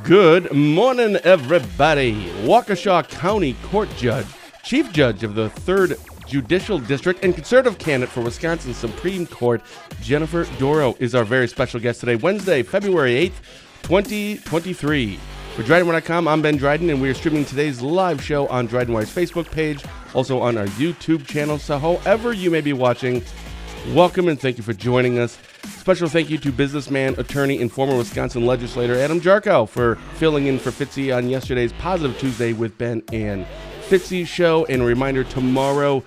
Good morning, everybody. Waukesha County Court Judge, Chief Judge of the 3rd Judicial District and conservative candidate for Wisconsin Supreme Court, Jennifer Dorow, is our very special guest today, Wednesday, February 8th, 2023. For DrydenWire.com, I'm Ben Dryden, and we are streaming today's live show on DrydenWire's Facebook page, also on our YouTube channel. So however you may be watching, welcome and thank you for joining us. Special thank you to businessman, attorney, and former Wisconsin legislator Adam Jarkow for filling in for Fitzy on yesterday's Positive Tuesday with Ben and Fitzy show. And a reminder, tomorrow,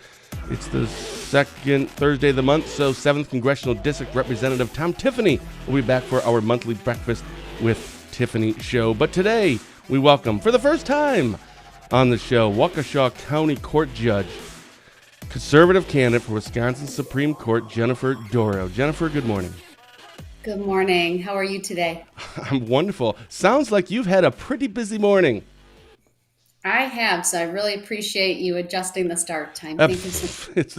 it's the second Thursday of the month, so 7th Congressional District Representative Tom Tiffany will be back for our monthly Breakfast with Tiffany show. But today, we welcome, for the first time on the show, Waukesha County Court Judge, conservative candidate for Wisconsin Supreme Court, Jennifer Dorow. Jennifer, good morning. Good morning. How are you today? I'm wonderful. Sounds like you've had a pretty busy morning. I have, so I really appreciate you adjusting the start time. Thank you so much.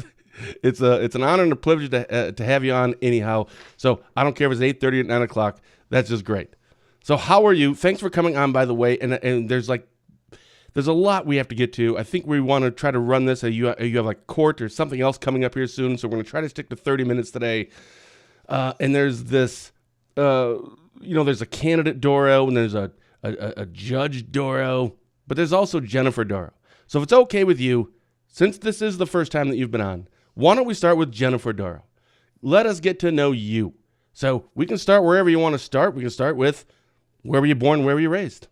It's an honor and a privilege to have you on anyhow. So I don't care if it's 8:30 or 9 o'clock. That's just great. So how are you? Thanks for coming on, by the way. And there's a lot we have to get to. I think we want to try to run this. You have like court or something else coming up here soon, so we're going to try to stick to 30 minutes today. And there's this, there's a candidate Dorow, and there's a judge Dorow, but there's also Jennifer Dorow. So if it's okay with you, since this is the first time that you've been on, why don't we start with Jennifer Dorow? Let us get to know you. So we can start wherever you want to start. We can start with where were you born, where were you raised?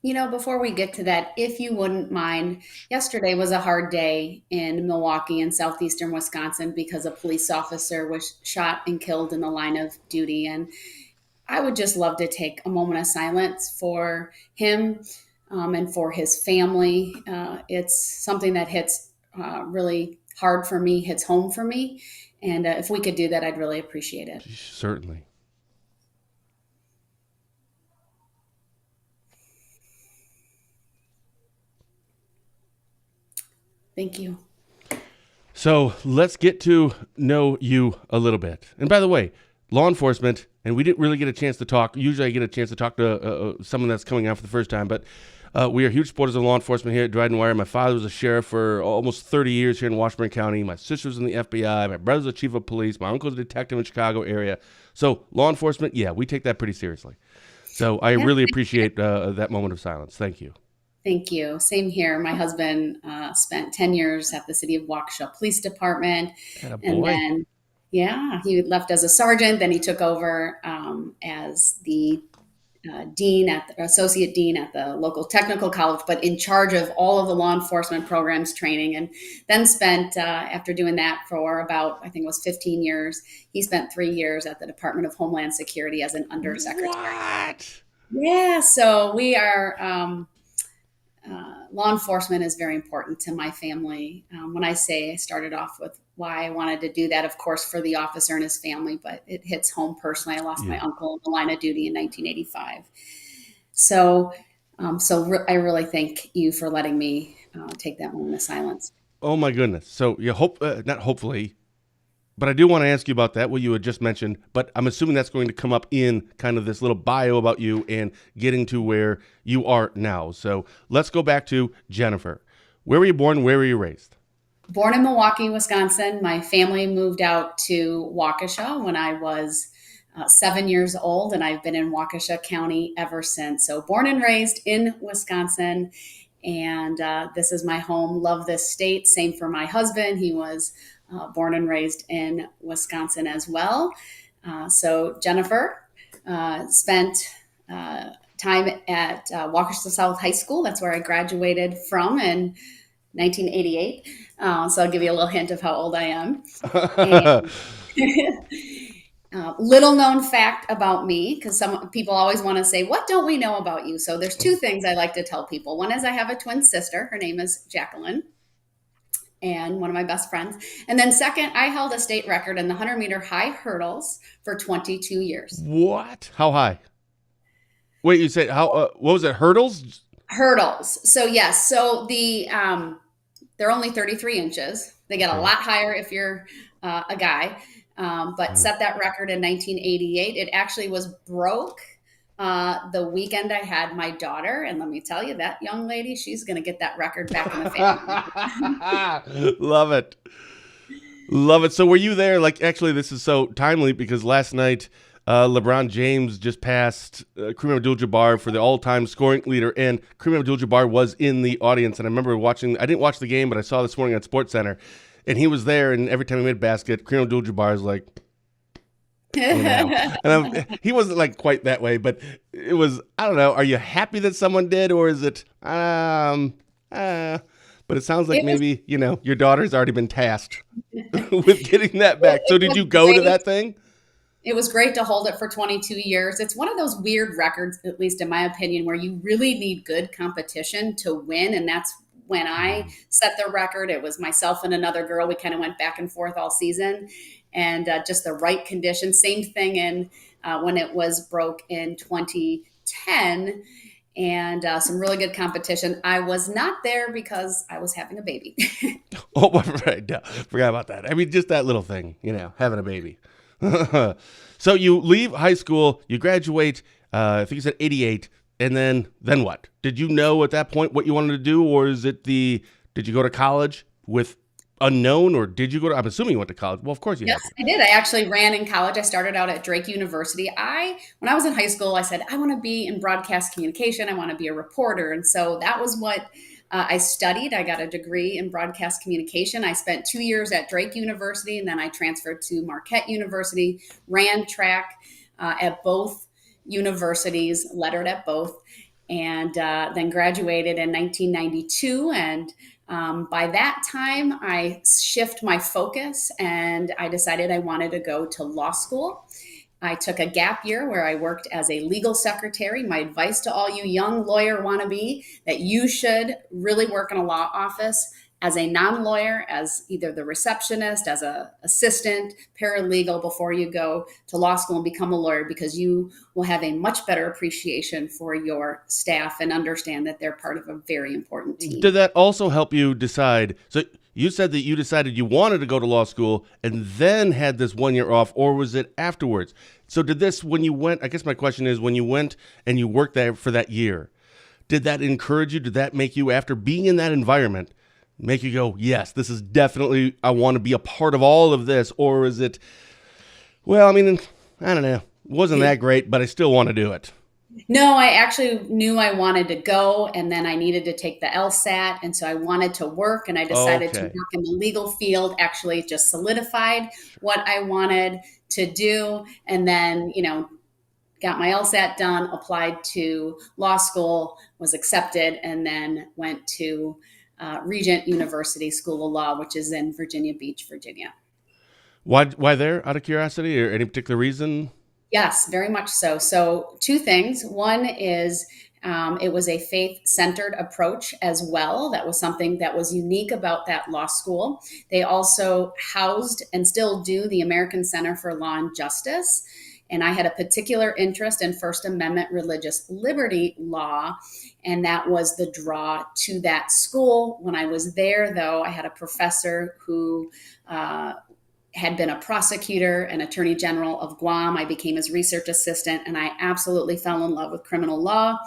Before we get to that, if you wouldn't mind, yesterday was a hard day in Milwaukee and southeastern Wisconsin because a police officer was shot and killed in the line of duty. And I would just love to take a moment of silence for him and for his family. It's something that hits really hard for me, hits home for me. And if we could do that, I'd really appreciate it. Certainly. Thank you. So let's get to know you a little bit. And by the way, law enforcement, and we didn't really get a chance to talk. Usually I get a chance to talk to someone that's coming on for the first time, but we are huge supporters of law enforcement here at Dryden Wire. My father was a sheriff for almost 30 years here in Washburn County. My sister's in the FBI. My brother's a chief of police. My uncle's a detective in the Chicago area. So law enforcement, yeah, we take that pretty seriously. So I really appreciate that moment of silence. Thank you. Thank you. Same here. My husband spent 10 years at the city of Waukesha Police Department. And then, he left as a sergeant. Then he took over as the associate dean at the local technical college, but in charge of all of the law enforcement programs training. And then spent, after doing that for about, I think it was 15 years, he spent 3 years at the Department of Homeland Security as an undersecretary. What? Yeah. So we are... law enforcement is very important to my family. When I say I started off with why I wanted to do that, of course, for the officer and his family, but it hits home personally. I lost my uncle in the line of duty in 1985. So I really thank you for letting me take that moment of silence. Oh my goodness. So you hope, not hopefully, but I do want to ask you about that, what you had just mentioned, but I'm assuming that's going to come up in kind of this little bio about you and getting to where you are now. So let's go back to Jennifer. Where were you born? Where were you raised? Born in Milwaukee, Wisconsin. My family moved out to Waukesha when I was 7 years old, and I've been in Waukesha County ever since. So born and raised in Wisconsin, and this is my home. Love this state. Same for my husband. He was born and raised in Wisconsin as well. So Jennifer spent time at Waukesha South High School. That's where I graduated from in 1988. So I'll give you a little hint of how old I am. Little known fact about me, because some people always want to say, what don't we know about you? So there's two things I like to tell people. One is I have a twin sister. Her name is Jacqueline, and one of my best friends. And then second, I held a state record in the 100-meter high hurdles for 22 years. What? How high? Wait, you said how? What was it? Hurdles? Hurdles. So yes. So they're only 33 inches. They get a lot higher if you're a guy. But set that record in 1988. It actually was broke the weekend I had my daughter, and let me tell you, that young lady, she's going to get that record back in the family. Love it. Love it. So were you there? Like, actually, this is so timely because last night, LeBron James just passed Kareem Abdul-Jabbar for the all-time scoring leader, and Kareem Abdul-Jabbar was in the audience. And I remember watching. I didn't watch the game, but I saw this morning on SportsCenter, and he was there. And every time he made a basket, Kareem Abdul-Jabbar is like, you know, and he wasn't like quite that way, but it was. I don't know. Are you happy that someone did, or is it? But it sounds like maybe your daughter's already been tasked with getting that back. So did you go to that thing? It was great to hold it for 22 years. It's one of those weird records, at least in my opinion, where you really need good competition to win. And that's when I set the record. It was myself and another girl. We kind of went back and forth all season, and just the right conditions. Same thing in when it was broke in 2010, and some really good competition. I was not there because I was having a baby. Oh, right. No, forgot about that. I mean, just that little thing, having a baby. So you leave high school, you graduate, I think you said 88, and then what? Did you know at that point what you wanted to do, or did you go to college with unknown, or did you go to, I'm assuming you went to college. Well, of course you Yes, did. I did. I actually ran in college. I started out at Drake University. When I was in high school, I said, I want to be in broadcast communication. I want to be a reporter. And so that was what I studied. I got a degree in broadcast communication. I spent 2 years at Drake University, and then I transferred to Marquette University, ran track at both universities, lettered at both, and then graduated in 1992. And by that time, I shift my focus, and I decided I wanted to go to law school. I took a gap year where I worked as a legal secretary. My advice to all you young lawyer wannabe, that you should really work in a law office as a non-lawyer, as either the receptionist, as an assistant, paralegal, before you go to law school and become a lawyer, because you will have a much better appreciation for your staff and understand that they're part of a very important team. Did that also help you decide? So you said that you decided you wanted to go to law school and then had this 1 year off, or was it afterwards? So did this, when you went, I guess my question is, when you went and you worked there for that year, did that encourage you? Did that make you, after being in that environment, make you go, yes, this is definitely, I want to be a part of all of this? Or is it, well, I mean, I don't know, it wasn't that great, but I still want to do it? No, I actually knew I wanted to go, and then I needed to take the LSAT. And so I wanted to work, and I decided to work in the legal field. Actually just solidified what I wanted to do. And then, got my LSAT done, applied to law school, was accepted, and then went to Regent University School of Law, which is in Virginia Beach, Virginia. Why there, out of curiosity, or any particular reason? Yes, very much so. So two things. One is it was a faith-centered approach as well. That was something that was unique about that law school. They also housed and still do the American Center for Law and Justice. And I had a particular interest in First Amendment religious liberty law, and that was the draw to that school. When I was there, though, I had a professor who had been a prosecutor and attorney general of Guam. I became his research assistant, and I absolutely fell in love with criminal law.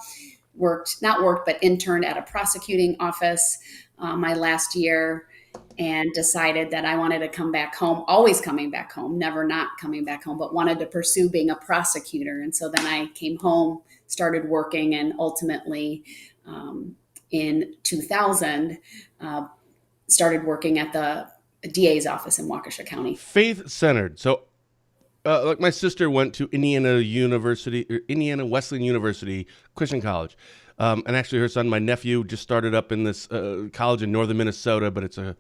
Interned at a prosecuting office my last year, and decided that I wanted to come back home, always coming back home, never not coming back home, but wanted to pursue being a prosecutor. And so then I came home, started working, and ultimately in 2000, started working at the DA's office in Waukesha County. Faith-centered. So like my sister went to Indiana Wesleyan University, Christian college. And actually her son, my nephew, just started up in this college in northern Minnesota, but it's a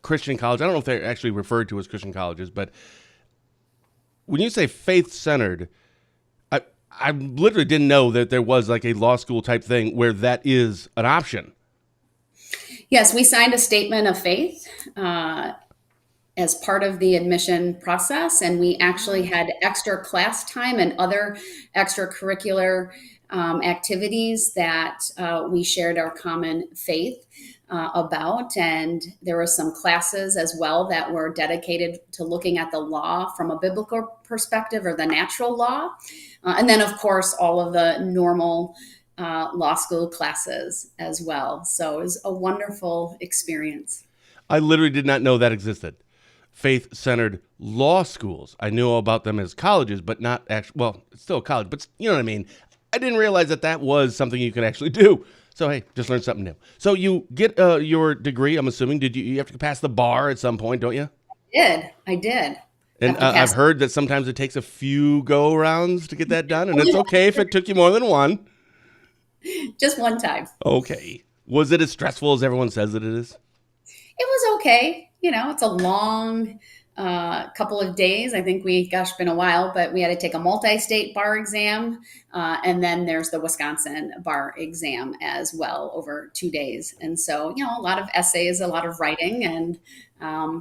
Christian college. I don't know if they're actually referred to as Christian colleges, but when you say faith-centered, I literally didn't know that there was like a law school type thing where that is an option. Yes, we signed a statement of faith as part of the admission process, and we actually had extra class time and other extracurricular activities that we shared our common faith. about. And there were some classes as well that were dedicated to looking at the law from a biblical perspective or the natural law. And then, of course, all of the normal law school classes as well. So it was a wonderful experience. I literally did not know that existed. Faith-centered law schools. I knew about them as colleges, but not actually, well, it's still a college, but you know what I mean? I didn't realize that that was something you could actually do. So, hey, just learned something new. So you get your degree, I'm assuming. You have to pass the bar at some point, don't you? I did. And I've heard that sometimes it takes a few go-rounds to get that done, and it's okay if it took you more than one. Just one time. Okay. Was it as stressful as everyone says that it is? It was okay. It's a long couple of days. I think been a while, but we had to take a multi-state bar exam. And then there's the Wisconsin bar exam as well over 2 days. And so, a lot of essays, a lot of writing, and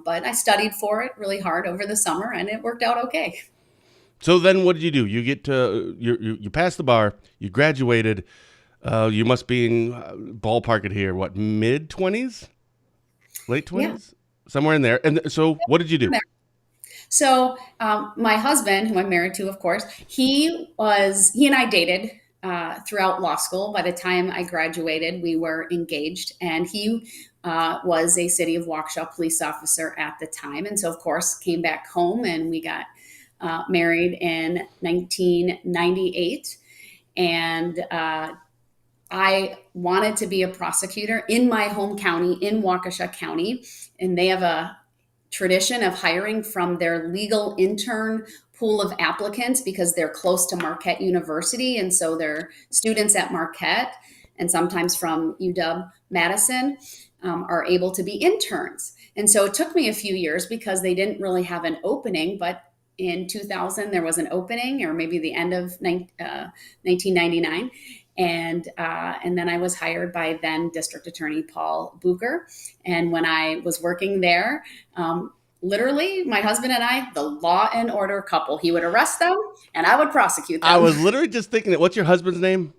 but I studied for it really hard over the summer, and it worked out okay. So then what did you do? You get to, you passed the bar, you graduated, you must be in ballpark it here, what, mid-20s? Late 20s? Yeah. Somewhere in there. And so what did you do? So my husband, who I'm married to, of course, he and I dated throughout law school. By the time I graduated, we were engaged, and he was a city of Waukesha police officer at the time. And so, of course, came back home, and we got married in 1998. And I wanted to be a prosecutor in my home county, in Waukesha County, and they have a tradition of hiring from their legal intern pool of applicants because they're close to Marquette University, and so they're students at Marquette and sometimes from UW-Madison are able to be interns. And so it took me a few years because they didn't really have an opening, but in 2000 there was an opening, or maybe the end of 1999. And then I was hired by then District Attorney Paul Bucher. And when I was working there, literally my husband and I, the law and order couple, he would arrest them and I would prosecute them. I was literally just thinking that. What's your husband's name?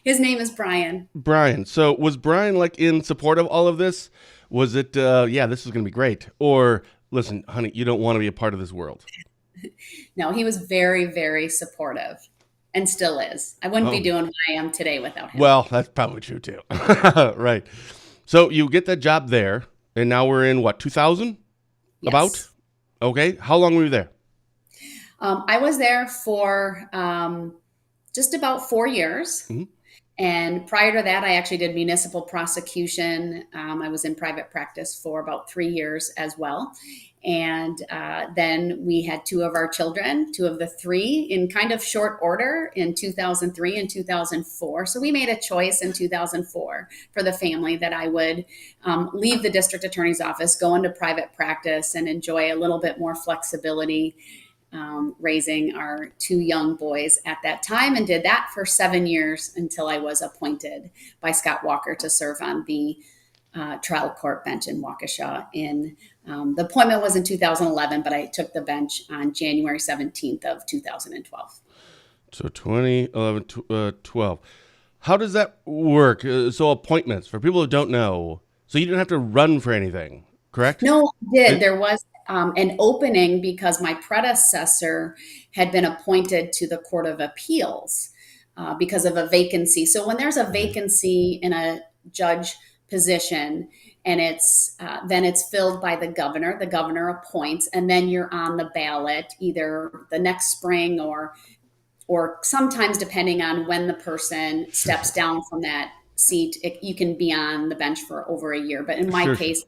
His name is Brian. Brian. So was Brian in support of all of this? Was it, this is going to be great? Or listen, honey, you don't want to be a part of this world? No, he was very, very supportive. And still is. I wouldn't be doing what I am today without him. Well, that's probably true too. Right. So you get that job there, and now we're in what, 2000? Yes. About? Okay. How long were you there? I was there for just about 4 years. Mm-hmm. And prior to that, I actually did municipal prosecution. I was in private practice for about 3 years as well. And then we had two of our children, two of the three, in kind of short order in 2003 and 2004. So we made a choice in 2004 for the family that I would leave the district attorney's office, go into private practice, and enjoy a little bit more flexibility raising our two young boys at that time, and did that for 7 years until I was appointed by Scott Walker to serve on the trial court bench in Waukesha. The appointment was in 2011, but I took the bench on January 17th of 2012. So 2011, 12. How does that work? So appointments, for people who don't know, so you didn't have to run for anything, correct? No, I did. There was an opening because my predecessor had been appointed to the Court of Appeals because of a vacancy. So when there's a vacancy in a judge position and then it's filled by the governor appoints, and then you're on the ballot either the next spring or sometimes depending on when the person steps down from that seat, you can be on the bench for over a year. But in my case,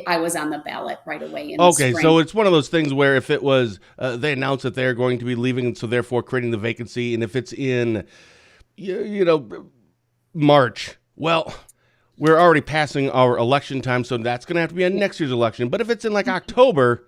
I was on the ballot right away in the spring. Okay, so it's one of those things where if it was, they announced that they're going to be leaving, and so therefore creating the vacancy, and if it's in, March, well, we're already passing our election time, so that's going to have to be on next year's election. But if it's in like October,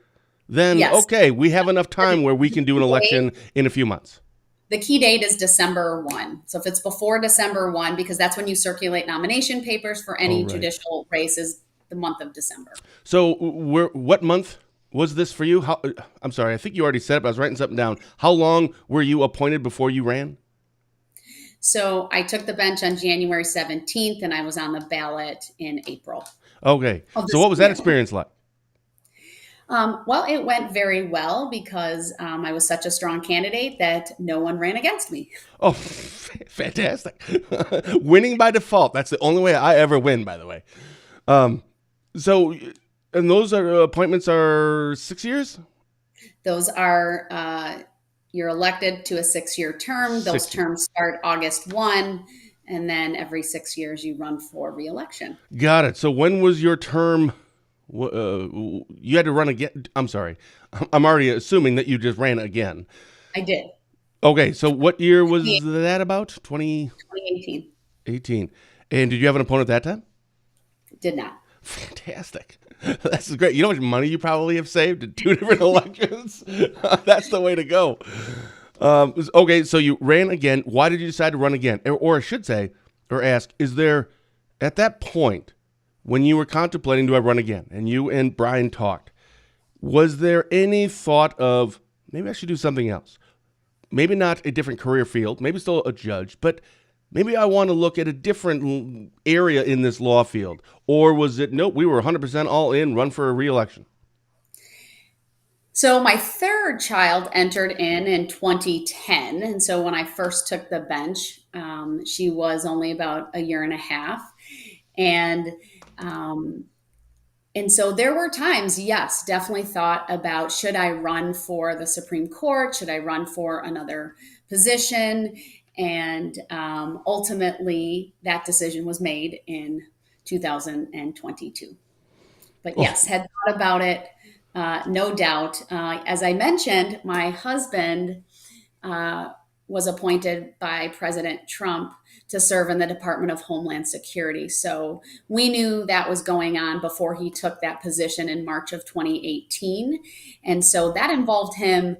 then yes. Okay, we have enough time where we can do an election in a few months. The key date is December 1. So if it's before December 1, because that's when you circulate nomination papers for any judicial races, the month of December. So what month was this for you? I'm sorry, I think you already said it, but I was writing something down. How long were you appointed before you ran? So I took the bench on January 17th, and I was on the ballot in April Okay. of So this what was that year. experience like? Well, it went very well because I was such a strong candidate that no one ran against me. Oh, fantastic. Winning by default. That's the only way I ever win, by the way. Um, so, and those appointments are 6 years? Those are, you're elected to a 6-year term. Those 6 years. terms start August 1, and then every 6 years you run for reelection. Got it. So when was your term? You had to run again. I'm sorry. I'm already assuming that you just ran again. I did. Okay. So what year was that about? 2018. 2018. And did you have an opponent that time? Did not. Fantastic. That's great. You know how much money you probably have saved in 2 different elections? That's the way to go. Okay, so you ran again. Why did you decide to run again? Or I should say, or ask, is there, at that point, when you were contemplating, do I run again? And you and Brian talked, was there any thought of, maybe I should do something else? Maybe not a different career field, maybe still a judge, but maybe I want to look at a different area in this law field. Or was it, nope, we were 100% all in, run for a re-election? So my third child entered in 2010. And so when I first took the bench, she was only about a year and a half. And so there were times, yes, definitely thought about, should I run for the Supreme Court? Should I run for another position? And ultimately, that decision was made in 2022. But yes, had thought about it, no doubt. As I mentioned, my husband was appointed by President Trump to serve in the Department of Homeland Security. So we knew that was going on before he took that position in March of 2018. And so that involved him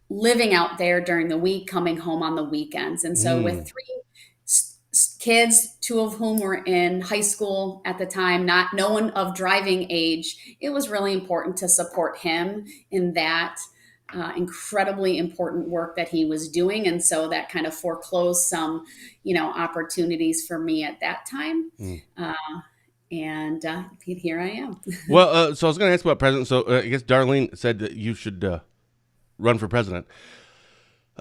living out there during the week, coming home on the weekends. And so with 3 kids, 2 of whom were in high school at the time, no one of driving age, it was really important to support him in that incredibly important work that he was doing. And so that kind of foreclosed some, opportunities for me at that time. And here I am. Well, so I was going to ask about president. So I guess Darlene said that you should run for president.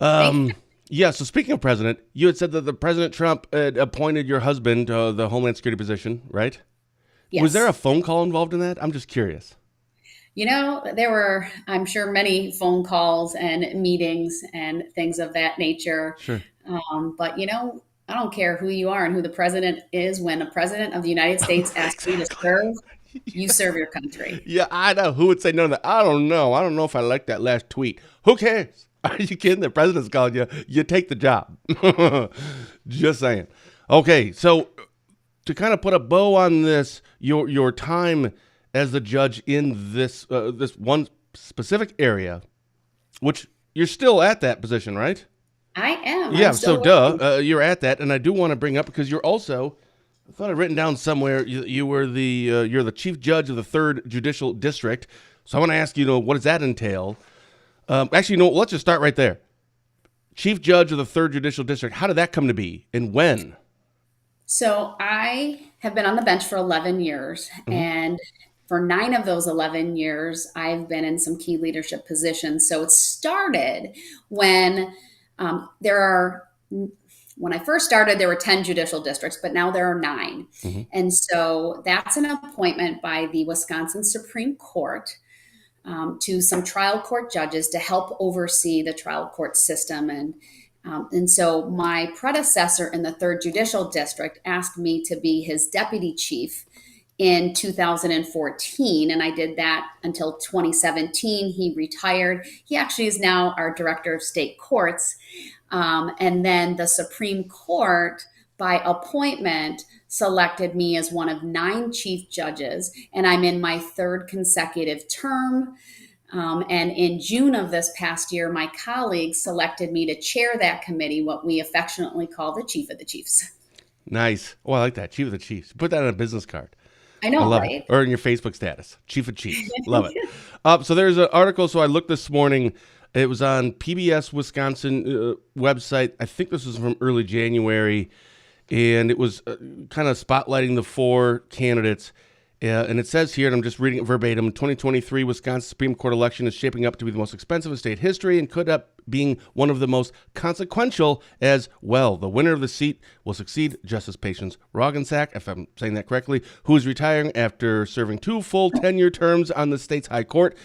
Yeah, so speaking of president, you had said that the President Trump had appointed your husband to the Homeland Security position, right? Yes. Was there a phone call involved in that? I'm just curious. There were, I'm sure, many phone calls and meetings and things of that nature. Sure. But, I don't care who you are and who the president is. When a president of the United States asks you to serve, you serve your country. Yeah, I know. Who would say no to that? I don't know. I don't know if I like that last tweet. Who cares? Are you kidding? The president's calling you. You take the job. Just saying. Okay, so to kind of put a bow on this, your time as the judge in this this one specific area, which you're still at that position, right? I am. Yeah, so you're at that, and I do want to bring up, because you're also, I thought I'd written down somewhere, you were you're the chief judge of the 3rd Judicial District. So I want to ask you, what does that entail? Actually, let's just start right there. Chief judge of the 3rd Judicial District, how did that come to be, and when? So I have been on the bench for 11 years, and for 9 of those 11 years, I've been in some key leadership positions. So it started when when I first started, there were 10 judicial districts, but now there are 9. And so that's an appointment by the Wisconsin Supreme Court to some trial court judges to help oversee the trial court system. And so my predecessor in the 3rd Judicial District asked me to be his deputy chief in 2014, and I did that until 2017. He retired. He actually is now our director of state courts. And then the Supreme Court, by appointment, selected me as one of 9 chief judges, and I'm in my 3rd consecutive term. And in June of this past year, my colleagues selected me to chair that committee, what we affectionately call the Chief of the Chiefs. Nice. Oh, I like that. Chief of the Chiefs. Put that on a business card. I know, I love right? it. Or in your Facebook status. Chief of Chiefs. Love it. So there's an article. So I looked this morning. It was on PBS Wisconsin website. I think this was from early January, and it was kind of spotlighting the four candidates. And it says here, and I'm just reading it verbatim, 2023 Wisconsin Supreme Court election is shaping up to be the most expensive in state history and could up being one of the most consequential as well. The winner of the seat will succeed Justice Patience Roggensack, if I'm saying that correctly, who is retiring after serving 2 full 10-year terms on the state's high court.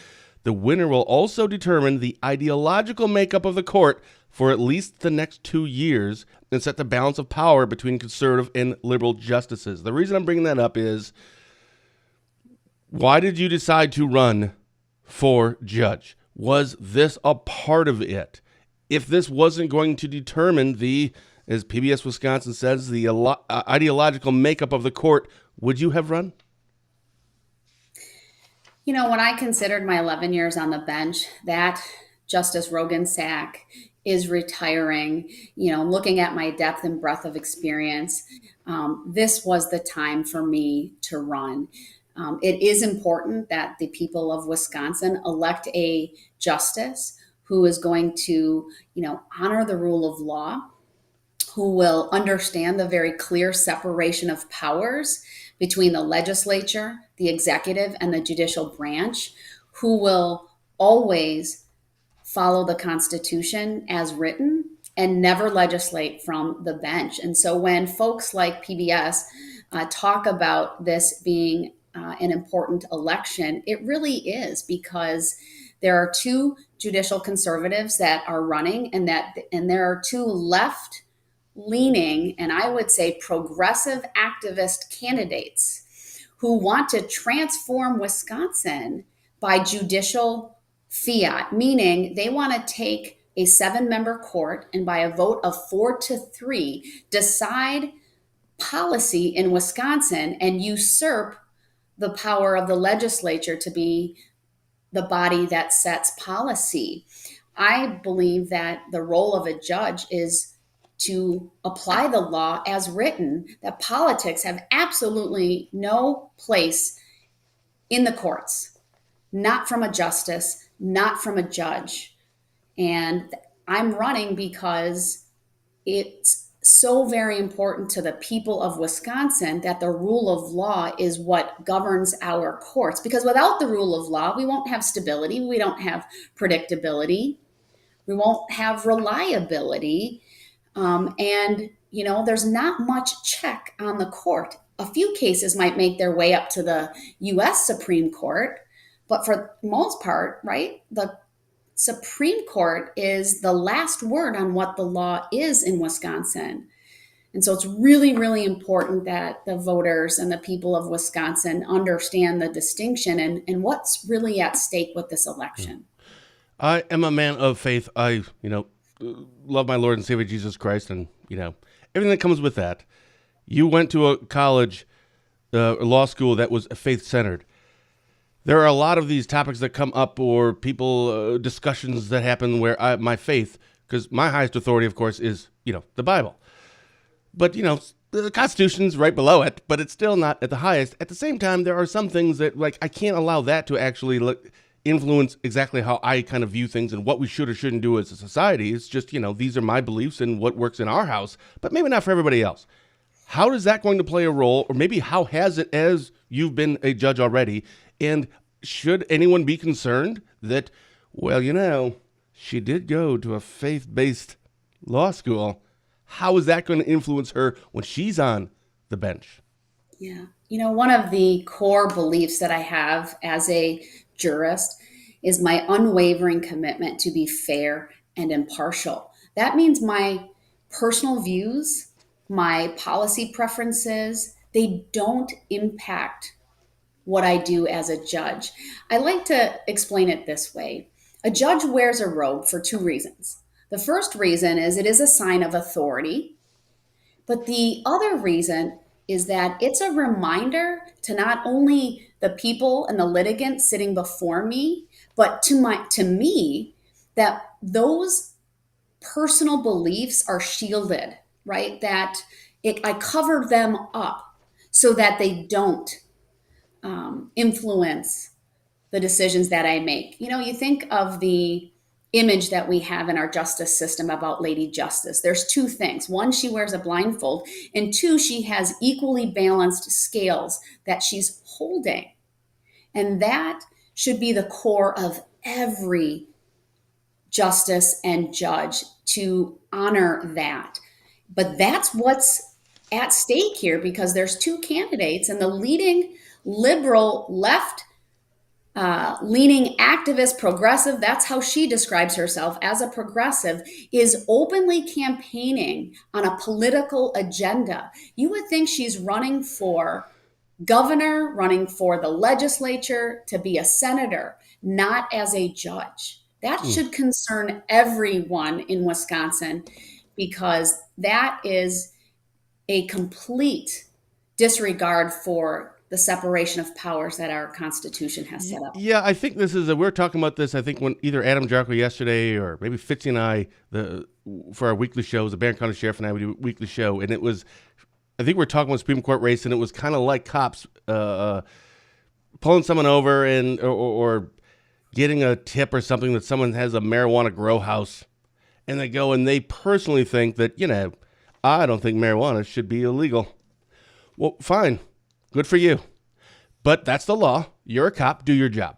The winner will also determine the ideological makeup of the court for at least the next 2 years and set the balance of power between conservative and liberal justices. The reason I'm bringing that up is, why did you decide to run for judge? Was this a part of it? If this wasn't going to determine the, as PBS Wisconsin says, the ideological makeup of the court, would you have run? You know, when I considered my 11 years on the bench, that Justice Roggensack is retiring, looking at my depth and breadth of experience, this was the time for me to run. It is important that the people of Wisconsin elect a justice who is going to, honor the rule of law, who will understand the very clear separation of powers between the legislature, the executive, and the judicial branch, who will always follow the Constitution as written and never legislate from the bench. And so when folks like PBS talk about this being an important election, it really is, because there are 2 judicial conservatives that are running, and there are 2 left leaning, and I would say progressive activist candidates who want to transform Wisconsin by judicial fiat, meaning they want to take a 7-member court and by a vote of 4-3 decide policy in Wisconsin and usurp the power of the legislature to be the body that sets policy. I believe that the role of a judge is to apply the law as written, that politics have absolutely no place in the courts, not from a justice, not from a judge. And I'm running because it's so very important to the people of Wisconsin that the rule of law is what governs our courts. Because without the rule of law, we won't have stability, we don't have predictability, we won't have reliability. There's not much check on the court. A few cases might make their way up to the U.S. Supreme Court, but for the most part, right, the Supreme Court is the last word on what the law is in Wisconsin. And so it's really, really important that the voters and the people of Wisconsin understand the distinction and what's really at stake with this election. I am a man of faith. I, love my Lord and Savior Jesus Christ, and, everything that comes with that. You went to a college, law school that was faith-centered. There are a lot of these topics that come up, or people, discussions that happen where my faith, because my highest authority, of course, is, the Bible. But, the Constitution's right below it, but it's still not at the highest. At the same time, there are some things that, I can't allow that to actually influence exactly how I kind of view things and what we should or shouldn't do as a society. It's just, these are my beliefs and what works in our house, but maybe not for everybody else. How is that going to play a role, or maybe how has it, as you've been a judge already? And should anyone be concerned that, she did go to a faith-based law school? How is that going to influence her when she's on the bench? Yeah. One of the core beliefs that I have as a jurist is my unwavering commitment to be fair and impartial. That means my personal views, my policy preferences, they don't impact what I do as a judge. I like to explain it this way. A judge wears a robe for 2 reasons. The first reason is it is a sign of authority, but the other reason is that it's a reminder to not only the people and the litigants sitting before me, but to me, that those personal beliefs are shielded, right? That I cover them up so that they don't influence the decisions that I make. You think of the image that we have in our justice system about Lady Justice. There's two things. One, she wears a blindfold, and two, she has equally balanced scales that she's holding. And that should be the core of every justice and judge, to honor that. But that's what's at stake here, because there's two candidates, and the leading liberal left leaning activist progressive, that's how she describes herself, as a progressive, is openly campaigning on a political agenda. You would think she's running for governor, running for the legislature, to be a senator, not as a judge. That should concern everyone in Wisconsin, because that is a complete disregard for the separation of powers that our Constitution has set up. Yeah, I think this is we were talking about this. I think when either Adam Jarko yesterday or maybe Fitzy and I, for our weekly shows, the Barron County Sheriff and I would do a weekly show, and it was, I think we were talking about Supreme Court race, and it was kind of like cops pulling someone over and or getting a tip or something that someone has a marijuana grow house, and they go and they personally think that, I don't think marijuana should be illegal. Well, fine. Good for you. But that's the law. You're a cop. Do your job.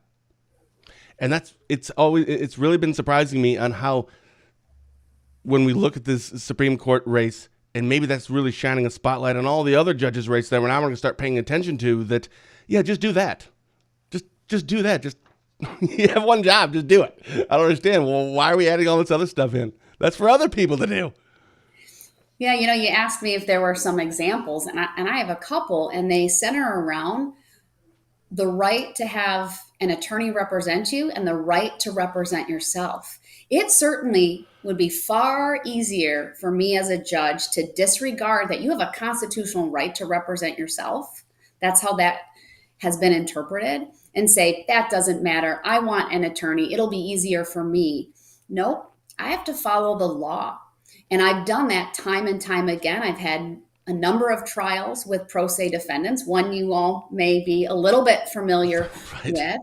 And it's really been surprising me on how, when we look at this Supreme Court race, and maybe that's really shining a spotlight on all the other judges' race that we're now going to start paying attention to, that, yeah, just do that. Just do that. Just, you have one job. Just do it. I don't understand. Well, why are we adding all this other stuff in? That's for other people to do. Yeah, you asked me if there were some examples, and I have a couple, and they center around the right to have an attorney represent you and the right to represent yourself. It certainly would be far easier for me as a judge to disregard that you have a constitutional right to represent yourself. That's how that has been interpreted, and say, that doesn't matter. I want an attorney. It'll be easier for me. Nope, I have to follow the law. And I've done that time and time again. I've had a number of trials with pro se defendants, one you all may be a little bit familiar with.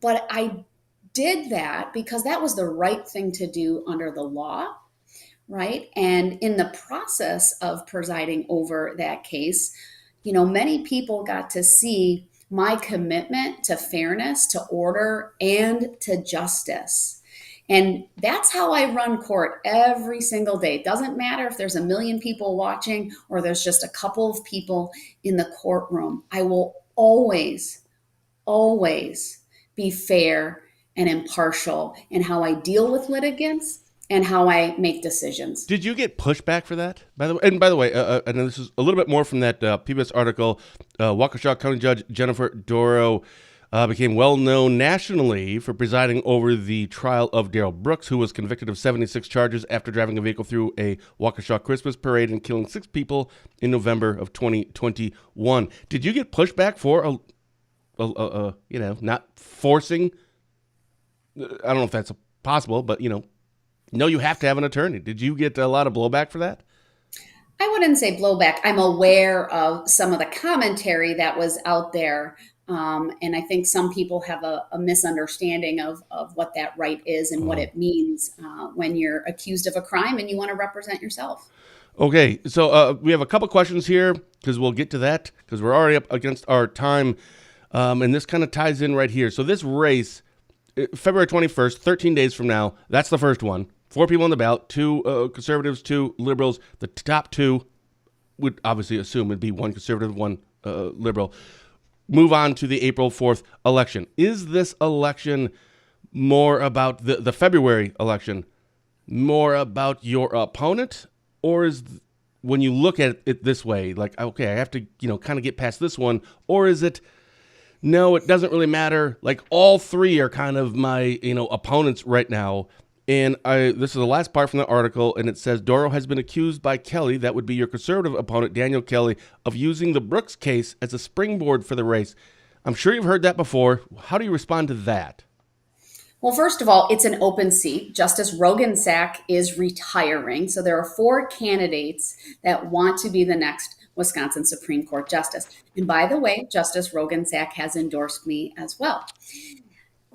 But I did that because that was the right thing to do under the law, right? And in the process of presiding over that case, many people got to see my commitment to fairness, to order, and to justice. And that's how I run court every single day. It doesn't matter if there's a million people watching or there's just a couple of people in the courtroom. I will always, always be fair and impartial in how I deal with litigants and how I make decisions. Did you get pushback for that? By the way, I know this is a little bit more from that PBS article. Waukesha County Judge Jennifer Dorow became well-known nationally for presiding over the trial of Daryl Brooks, who was convicted of 76 charges after driving a vehicle through a Waukesha Christmas parade and killing 6 people in November of 2021. Did you get pushback for, not forcing? I don't know if that's possible, but, no, you have to have an attorney. Did you get a lot of blowback for that? I wouldn't say blowback. I'm aware of some of the commentary that was out there. And I think some people have a misunderstanding of what that right is and what it means when you're accused of a crime and you want to represent yourself. Okay, so we have a couple questions here because we'll get to that because we're already up against our time. And this kind of ties in right here. So this race, February 21st, 13 days from now, that's the first one. 4 people on the ballot, 2 conservatives, 2 liberals. The top 2 would obviously assume it'd be 1 conservative, 1 liberal. Move on to the April 4th election. Is this election more about the February election, more about your opponent? Or is, when you look at it this way, like, okay, I have to, kind of get past this one? Or is it, no, it doesn't really matter. Like, all 3 are kind of my, opponents right now. And this is the last part from the article, and it says, Dorow has been accused by Kelly, that would be your conservative opponent, Daniel Kelly, of using the Brooks case as a springboard for the race. I'm sure you've heard that before. How do you respond to that? Well, first of all, it's an open seat. Justice Roggensack is retiring. So there are 4 candidates that want to be the next Wisconsin Supreme Court Justice. And by the way, Justice Roggensack has endorsed me as well.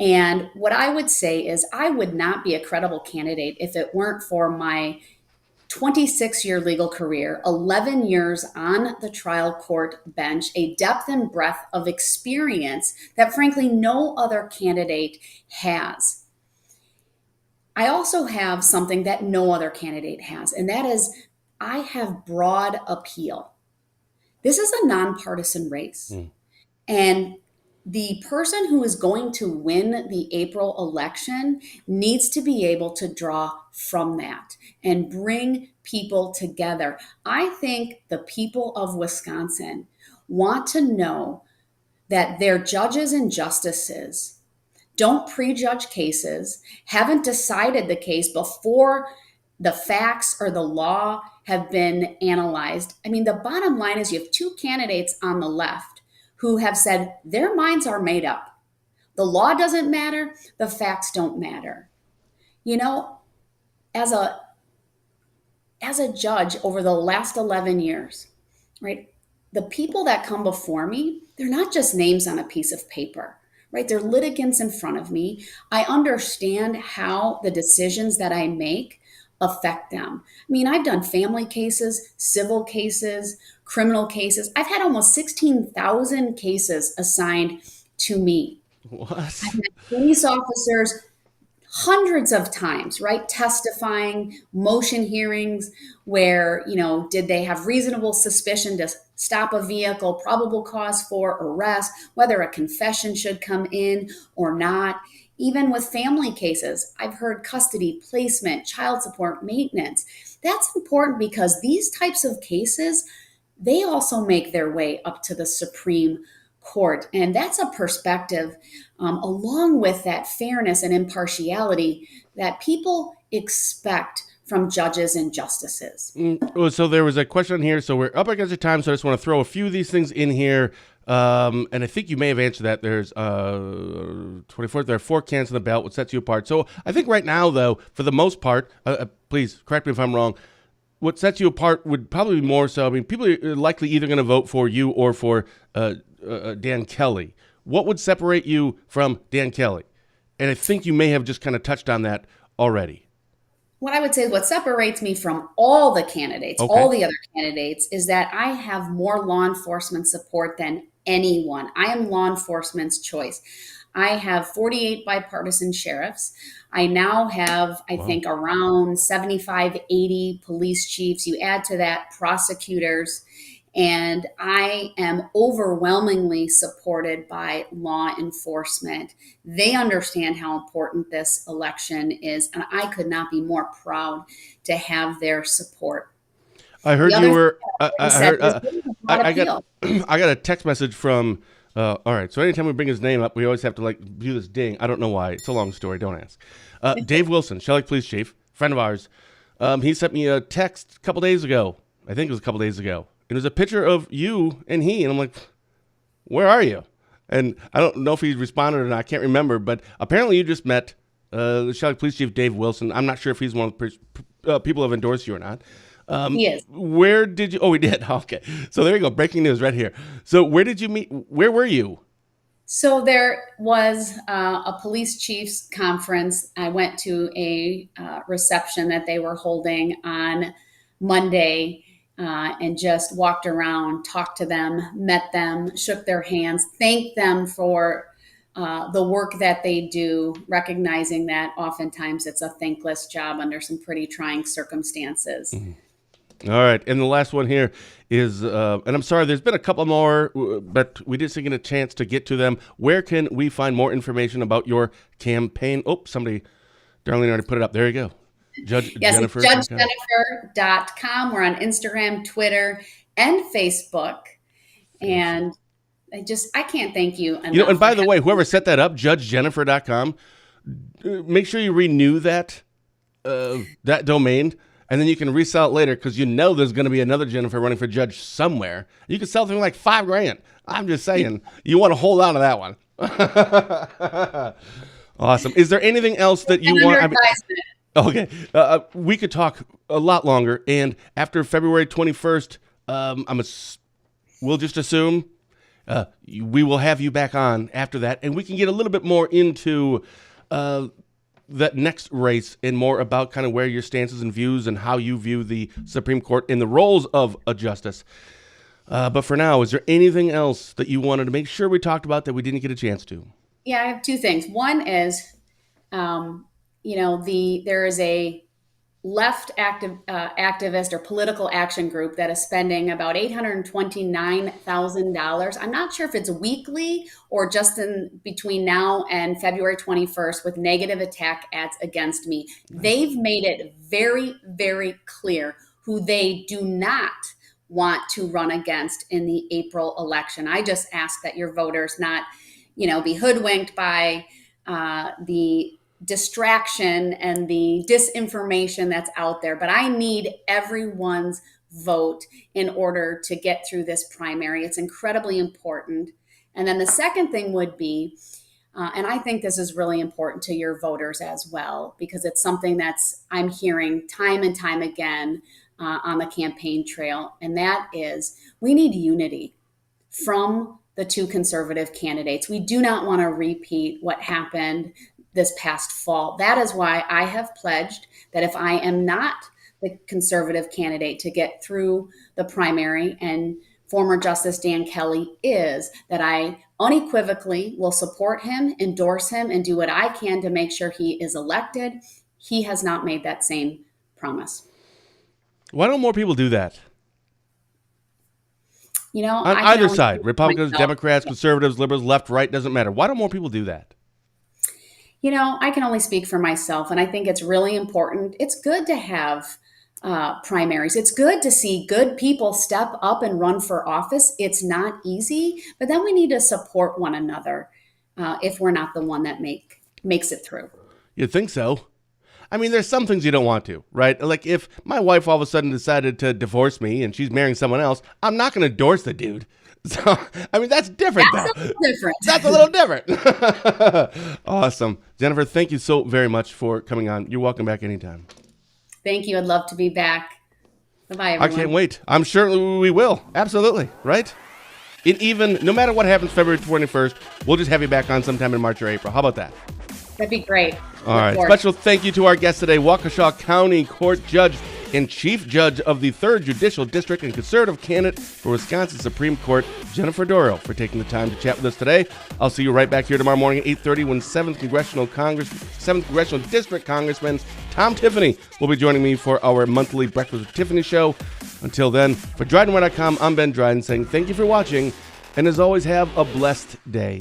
And what I would say is I would not be a credible candidate if it weren't for my 26-year legal career, 11 years on the trial court bench, a depth and breadth of experience that frankly no other candidate has. I also have something that no other candidate has, and that is I have broad appeal. This is a nonpartisan race. And the person who is going to win the April election needs to be able to draw from that and bring people together. I think the people of Wisconsin want to know that their judges and justices don't prejudge cases, haven't decided the case before the facts or the law have been analyzed. I mean, the bottom line is you have two candidates on the left who have said their minds are made up. The law doesn't matter. The facts don't matter. You know, as a judge over the last 11 years, right, the people that come before me, they're not just names on a piece of paper, right? They're litigants in front of me. I understand how the decisions that I make affect them. I mean, I've done family cases, civil cases, criminal cases. I've had almost 16,000 cases assigned to me. What? I've had police officers hundreds of times, right? Testifying, motion hearings where, did they have reasonable suspicion to stop a vehicle, probable cause for arrest, whether a confession should come in or not. Even with family cases, I've heard custody, placement, child support, maintenance. That's important because these types of cases, they also make their way up to the Supreme Court. And that's a perspective, along with that fairness and impartiality that people expect from judges and justices. So there was a question here. So we're up against the time, so I just want to throw a few of these things in here. And I think you may have answered that. There's 24th. There are 4 cans in the belt. What sets you apart? So I think right now, though, for the most part, please correct me if I'm wrong, what sets you apart would probably be more so, I mean, people are likely either going to vote for you or for Dan Kelly. What would separate you from Dan Kelly? And I think you may have just kind of touched on that already. What I would say, what separates me from all the candidates, all the other candidates, is that I have more law enforcement support than anyone. I am law enforcement's choice. I have 48 bipartisan sheriffs. I now have, I think, around 75, 80 police chiefs. You add to that prosecutors, and I am overwhelmingly supported by law enforcement. They understand how important this election is, and I could not be more proud to have their support. I heard you were. I got a text message from. All right. So anytime we bring his name up, we always have to do this ding. I don't know why. It's a long story. Don't ask. Dave Wilson, Shelley Police Chief, friend of ours. He sent me a text a couple days ago. I think it was a couple days ago. It was a picture of you and he, and I'm like, where are you? And I don't know if he responded or not. I can't remember, but apparently you just met the Shelley Police Chief, Dave Wilson. I'm not sure if he's one of the people who have endorsed you or not. Yes. Where did you? Oh, we did. Okay. So there you go. Breaking news right here. So where did you meet? Where were you? So there was a police chiefs conference. I went to a reception that they were holding on Monday and just walked around, talked to them, met them, shook their hands, thanked them for the work that they do, recognizing that oftentimes it's a thankless job under some pretty trying circumstances. Mm-hmm. All right. And the last one here is, and I'm sorry, there's been a couple more, but we just didn't get a chance to get to them. Where can we find more information about your campaign? Oh, somebody, Darlene already put it up. There you go. Judge Jennifer. JudgeJennifer.com. We're on Instagram, Twitter, and Facebook. And I can't thank you enough. And by the way, whoever set that up, JudgeJennifer.com, make sure you renew that domain. And then you can resell it later because there's going to be another Jennifer running for judge somewhere. You can sell something like $5,000. I'm just saying, you want to hold on to that one. Awesome. Is there anything else that you want? Okay. We could talk a lot longer. And after February 21st, we'll just assume We will have you back on after that, and we can get a little bit more into that next race and more about kind of where your stances and views and how you view the Supreme Court and the roles of a justice. But for now, is there anything else that you wanted to make sure we talked about that we didn't get a chance to? Yeah, I have two things. One is, there is a left activist or political action group that is spending about $829,000. I'm not sure if it's weekly or just in between now and February 21st with negative attack ads against me. They've made it very, very clear who they do not want to run against in the April election. I just ask that your voters not, be hoodwinked by the distraction and the disinformation that's out there. But I need everyone's vote in order to get through this primary. It's incredibly important. And then the second thing would be, and I think this is really important to your voters as well, because it's something I'm hearing time and time again on the campaign trail. And that is, we need unity from the two conservative candidates. We do not want to repeat what happened this past fall. That is why I have pledged that if I am not the conservative candidate to get through the primary, and former Justice Dan Kelly is, that I unequivocally will support him, endorse him, and do what I can to make sure he is elected. He has not made that same promise. Why don't more people do that? On I either side, Republicans, Democrats, conservatives, liberals, left, right, doesn't matter. Why don't more people do that? I can only speak for myself, and I think it's really important. It's good to have primaries. It's good to see good people step up and run for office. It's not easy, but then we need to support one another if we're not the one that makes it through. You'd think so. I mean, there's some things you don't want to, right? Like if my wife all of a sudden decided to divorce me and she's marrying someone else, I'm not going to endorse the dude. So, I mean, that's different. That's a little different. That's a little different. Awesome. Jennifer, thank you so very much for coming on. You're welcome back anytime. Thank you. I'd love to be back. Bye-bye, everyone. I can't wait. I'm sure we will. Absolutely. Right? And even, no matter what happens February 21st, we'll just have you back on sometime in March or April. How about that? That'd be great. All right. Special thank you to our guest today, Waukesha County Court Judge and Chief Judge of the 3rd Judicial District and conservative candidate for Wisconsin Supreme Court, Jennifer Dorow, for taking the time to chat with us today. I'll see you right back here tomorrow morning at 8:30 when 7th Congressional District Congressman Tom Tiffany will be joining me for our monthly Breakfast with Tiffany show. Until then, for DrydenWare.com, I'm Ben Dryden saying thank you for watching, and as always, have a blessed day.